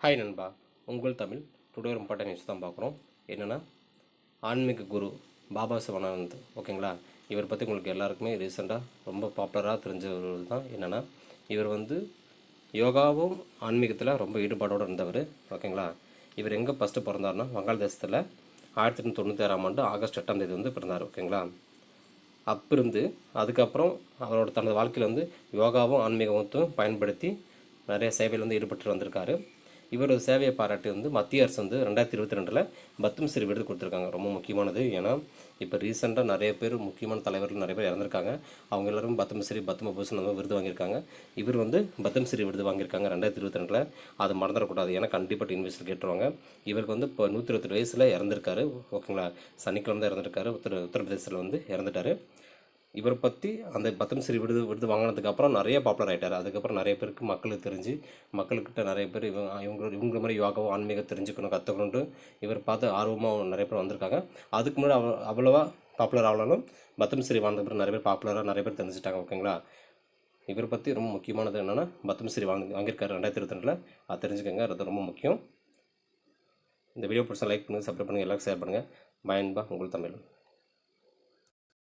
Hi நண்பா, உங்கள் Tamil. Today ஒரு இம்பார்ட்டன் நியூஸ் தான் பார்க்குறோம். என்னென்னா, ஆன்மீக குரு பாபா சிவானந்த். ஓகேங்களா, இவர் பற்றி உங்களுக்கு எல்லாருக்குமே ரீசெண்டாக ரொம்ப பாப்புலராக தெரிஞ்ச ஒரு தான். என்னென்னா, இவர் யோகாவும் ஆன்மீகத்தில் ரொம்ப ஈடுபாடோடு இருந்தவர். ஓகேங்களா, இவர் எங்கே ஃபஸ்ட்டு பிறந்தார்னா வங்காளதேசத்தில் 1996ஆம் ஆண்டு ஆகஸ்ட் 8ஆம் தேதி பிறந்தார். ஓகேங்களா, அப்பிருந்து அதுக்கப்புறம் அவரோட தனது வாழ்க்கையில் யோகாவும் ஆன்மீகத்தையும் பயன்படுத்தி நிறைய சேவையில் ஈடுபட்டு வந்திருக்காரு. இவரோட சேவையை பாராட்டி மத்திய அரசு 2022 பத்மஸ்ரீ விருது கொடுத்துருக்காங்க. ரொம்ப முக்கியமானது. ஏன்னா இப்போ ரீசெண்டாக நிறைய பேர் முக்கியமான தலைவர்கள் நிறைய பேர் இறந்துருக்காங்க. அவங்க எல்லாரும் பத்மஸ்ரீ பத்மபூஷன் விருது வாங்கியிருக்காங்க. இவர் பத்மஸ்ரீ விருது வாங்கியிருக்காங்க 2022. அதை மறந்துடக்கூடாது. ஏன்னா கண்டிப்பாக இன்வெஸ்ட் கேட்டுருவாங்க. இவருக்கு இப்போ 128 வயசில் இறந்துருக்காரு. ஓகேங்களா, சனிக்கிழமை தான் இறந்துருக்காரு. உத்தரப்பிரதேசத்தில் இறந்துட்டார். இவரை பற்றி அந்த பத்மஸ்ரீ விருது வாங்கினதுக்கப்புறம் நிறைய பாப்புலர் ஆகிட்டார். அதுக்கப்புறம் நிறைய பேருக்கு மக்களுக்கு தெரிஞ்சு மக்கள்கிட்ட நிறைய பேர் இவங்க மாதிரி யோகாவோ ஆன்மீகம் தெரிஞ்சுக்கணும் கற்றுக்கணுன்ட்டு இவர் பார்த்து ஆர்வமாக நிறைய பேர் வந்திருக்காங்க. அதுக்கு முன்னாடி அவ்வளோவா பாப்புலர் ஆகலாலும் பத்மஸ்ரீ வாழ்ந்த பிறகு நிறைய பேர் பாப்புலராக நிறைய பேர் தெரிஞ்சுட்டாங்க. ஓகேங்களா, இவரை பற்றி ரொம்ப முக்கியமானது என்னென்னா பத்மஸ்ரீ வாங்கியிருக்காரு 2022. அது தெரிஞ்சுக்கோங்க. அது ரொம்ப முக்கியம். இந்த வீடியோ பிடிச்சா லைக் பண்ணுங்கள், சப்ஸ்கிரைப் பண்ணுங்கள், எல்லாருக்கும் ஷேர் பண்ணுங்கள். பயன்பா உங்கள் தமிழ்.